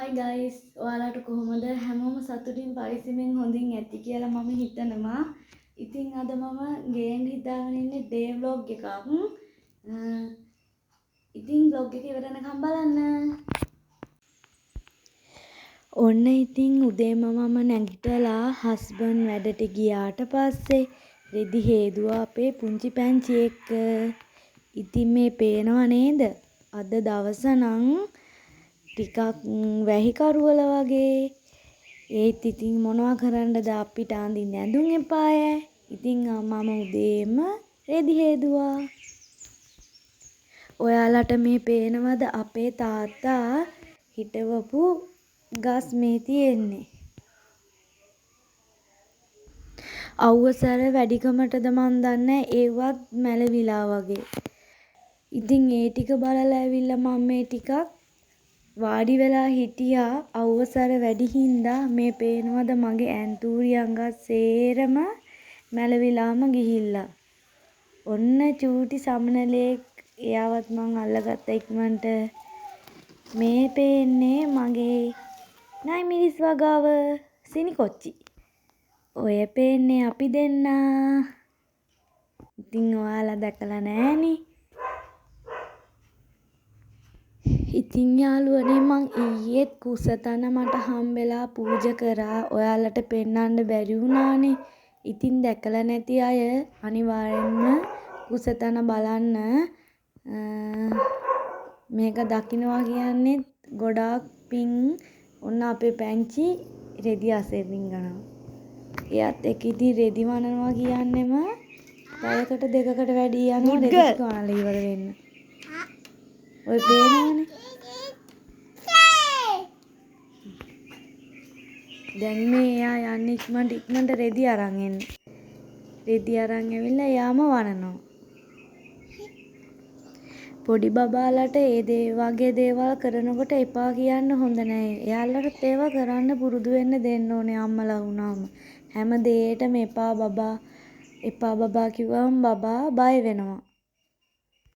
හයි guys ඔයාලට කොහොමද හැමෝම සතුටින් පරිස්සමෙන් හොඳින් ඇති කියලා මම හිතනවා. ඉතින් අද මම ගේන්න හිතාගෙන ඉන්නේ ඩේ ව්ලොග් එකක්. ඉතින් ව්ලොග් එක ඉවර වෙනකම් බලන්න. ඔන්න ඉතින් උදේම මම නැගිටලා හස්බන්ඩ් වැඩට ගියාට පස්සේ රෙදි හේදුවා අපේ පුංචි පැංචි එක්ක. ඉතින් මේ පේනව නේද? අද දවස නම් ටිකක් වැහි කරුවල වගේ. ඒත් ඉතින් මොනවා කරන්නද අපිට අඳින්න ඇඳුම් එපාය. ඉතින් මම උදේම රෙදි හේදුවා. ඔයාලට මේ පේනවද අපේ තාත්තා හිටවපු ගස් මේ තියෙන්නේ. අවුවසර වැඩිකමටද මන් දන්නේ ඒවත් මැලවිලා වගේ. ඉතින් ඒ ටික බලලා ඇවිල්ලා මම මේ ටිකක් වාඩි වෙලා හිටියා. අවුවසර වැඩි හින්දා මේ පේනවද මගේ ඇන්තූරිය අඟත් සේරම මැලවිලාම ගිහිල්ලා. ඔන්න චූටි සමනලෙක් එයාවත් මං අල්ලගත්ත ඉක්මනට. මේ පේන්නේ මගේ නයි මිරිස් වගාව සිනිකොච්චි. ඔය පේන්නේ අපි දෙන්නා. ඉතින් ඔයාලා දැකලා නෑනේ. ඉතින් යාළුවනේ මං ඊයේත් කුසතන මට හම්බෙලා පූජා කරා. ඔයාලට පෙන්වන්න බැරි වුණානේ. ඉතින් දැකලා නැති අය අනිවාර්යෙන්ම කුසතන බලන්න. මේක දකින්නවා කියන්නේ ගොඩාක් පිං. ඔන්න අපේ පැංචි රෙදි අසෙවින් ගනවා. එයාත් එක්ක ඉතින් රෙදි වනනවා කියන්නෙම පැයකට දෙකකට වැඩි යනවා රෙදි ටික වනලා ඉවර වෙන්න. ඔය පේනවනේ. දැන් මේ එයා යන්නේ ඉක්මනට රෙදි අරන් එන්න. රෙදි අරන් ඇවිල්ලා එයාම වනනවා. පොඩි බබාලට වගේ දේවල් කරනකොට එපා කියන්න හොඳ නෑ. එයාලට ඒවා කරන්න පුරුදු වෙන්න දෙන්න ඕනේ අම්මලා වුණාම. හැම දෙයකටම එපා බබා කිව්වම බබා බය වෙනවා.